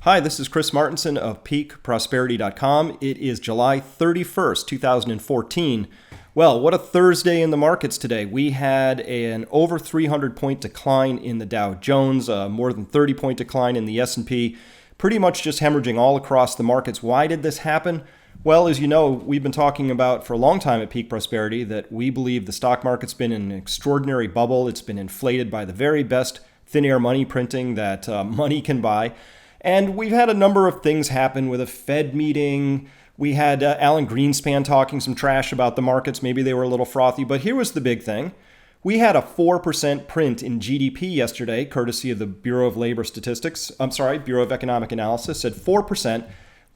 Hi, this is Chris Martenson of peakprosperity.com. It is July 31st, 2014. Well, what a Thursday in the markets today. We had an over 300-point decline in the Dow Jones, more than 30-point decline in the S&P, pretty much just hemorrhaging all across the markets. Why did this happen? Well, as you know, we've been talking about for a long time at Peak Prosperity that we believe the stock market's been in an extraordinary bubble. It's been inflated by the very best thin air money printing that money can buy. And we've had a number of things happen with a Fed meeting. We had Alan Greenspan talking some trash about the markets. Maybe they were a little frothy, but here was the big thing. We had a 4% print in GDP yesterday, courtesy of the Bureau of Labor Statistics. Bureau of Economic Analysis said 4%.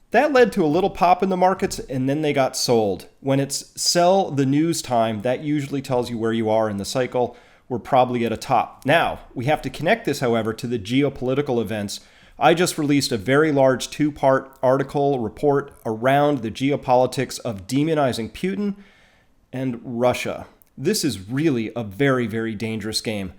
That led to a little pop in the markets, and then they got sold. When it's sell the news time, that usually tells you where you are in the cycle. We're probably at a top. Now, we have to connect this, however, to the geopolitical events. I just released a very large two-part report around the geopolitics of demonizing Putin and Russia. This is really a very, very dangerous game.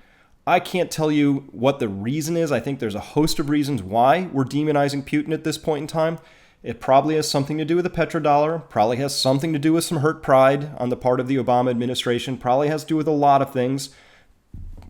I can't tell you what the reason is. I think there's a host of reasons why we're demonizing Putin at this point in time. It probably has something to do with the petrodollar, probably has something to do with some hurt pride on the part of the Obama administration, probably has to do with a lot of things.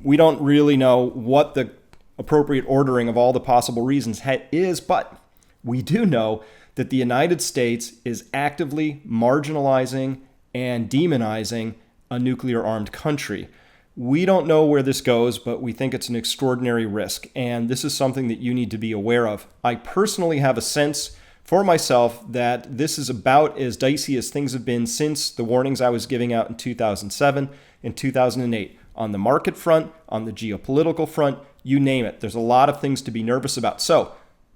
We don't really know what the appropriate ordering of all the possible reasons is, but we do know that the United States is actively marginalizing and demonizing a nuclear-armed country. We don't know where this goes, but we think it's an extraordinary risk, and this is something that you need to be aware of. I personally have a sense for myself that this is about as dicey as things have been since the warnings I was giving out in 2007 and 2008. On the market front, on the geopolitical front, you name it. There's a lot of things to be nervous about. So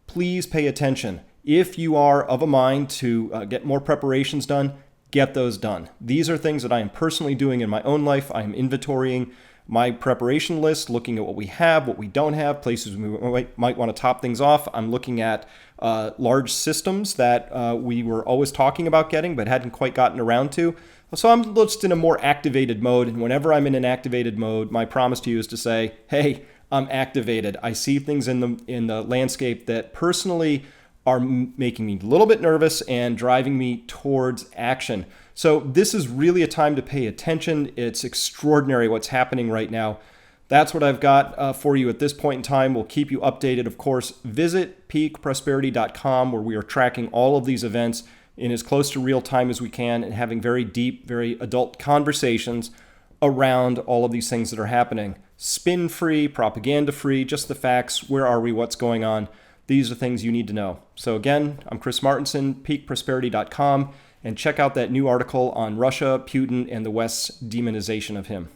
please pay attention. If you are of a mind to get more preparations done, get those done. These are things that I am personally doing in my own life. I am inventorying my preparation list, looking at what we have, what we don't have, places we might want to top things off. I'm looking at large systems that we were always talking about getting but hadn't quite gotten around to. So I'm just in a more activated mode. And whenever I'm in an activated mode, my promise to you is to say, hey, I'm activated. I see things in the landscape that personally are making me a little bit nervous and driving me towards action. So this is really a time to pay attention. It's extraordinary what's happening right now. That's what I've got for you at this point in time. We'll keep you updated, of course. Visit peakprosperity.com, where we are tracking all of these events in as close to real time as we can and having very deep, very adult conversations around all of these things that are happening. Spin-free, propaganda-free, just the facts. Where are we? What's going on? These are things you need to know. So again, I'm Chris Martenson, peakprosperity.com, and check out that new article on Russia, Putin, and the West's demonization of him.